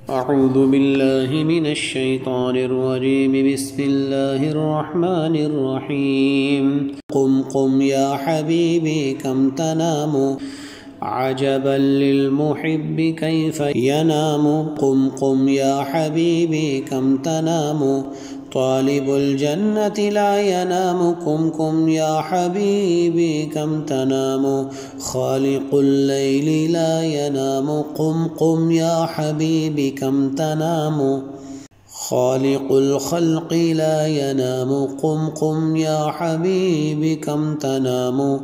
أعوذ بالله من الشيطان الرجيم. بسم الله الرحمن الرحيم. قم قم يا حبيبي كم تنام، عجبا للمحب كيف ينام. قم قم يا حبيبي كم تنام، طالب الجنة لا ينام. قم قم يا حبيبي كم تنام، خالق الليل لا ينام. قم قم يا حبيبي كم تنام، خالق الخلق لا ينام. قم قم يا حبيبي كم تنام،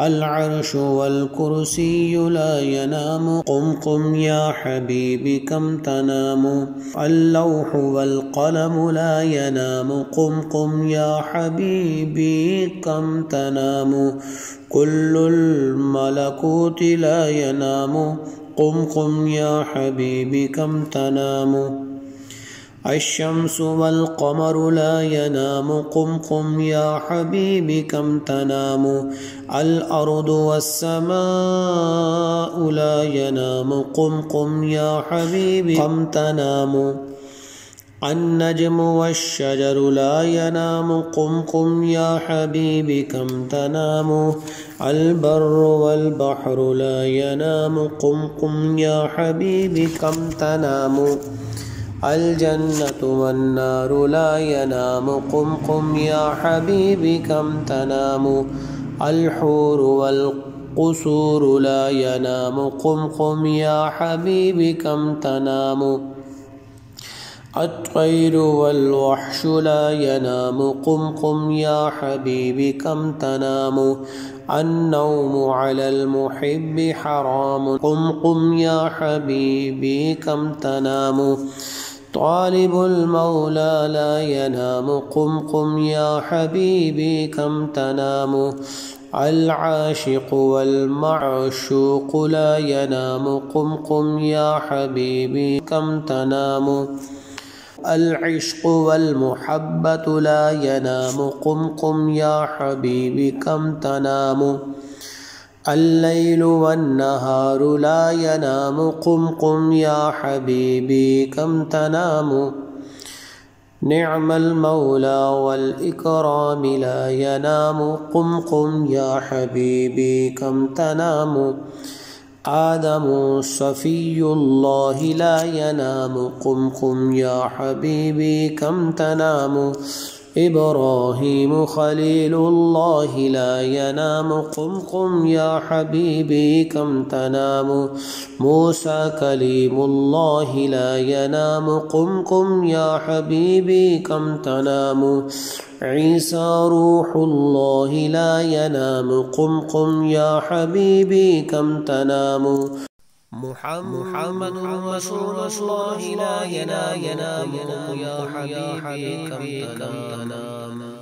العرش والكرسي لا ينام. قم قم يا حبيبي كم تنام، اللوح والقلم لا ينام. قم قم يا حبيبي كم تنام، كل الملكوت لا ينام. قم قم يا حبيبي كم تنام، الشمس والقمر لا ينام. قم قم يا حبيبي كم تنام، الأرض والسماء لا ينام. قم قم يا حبيبي كم تنام، النجم والشجر لا ينام. قم قم يا حبيبي كم تنام، البر والبحر لا ينام. قم قم يا حبيبي كم تنام، الجنة والنار لا ينام. قم قم يا حبيبي كم تنام، الحور والقصور لا ينام. قم قم يا حبيبي كم تنام، الطير والوحش لا ينام. قم قم يا حبيبي كم تنام، النوم على المحب حرام. قم قم يا حبيبي كم تنام، طالب المولى لا ينام. قم قم يا حبيبي كم تنام، العاشق والمعشوق لا ينام. قم قم يا حبيبي كم تنام، العشق والمحبة لا ينام. قم قم يا حبيبي كم تنام، الليل والنهار لا ينام. قم قم يا حبيبي كم تنام، نعم المولى والإكرام لا ينام. قم قم يا حبيبي كم تنام، آدم صفي الله لا ينام. قم قم يا حبيبي كم تنام، إبراهيم خليل الله لا ينام. قم قم يا حبيبي كم تنام، موسى كليم الله لا ينام. قم قم يا حبيبي كم تنام، عيسى روح الله لا ينام. قم قم يا حبيبي كم تنام، محمد رسول الله لا ينام. يا حبيبي كم تنام.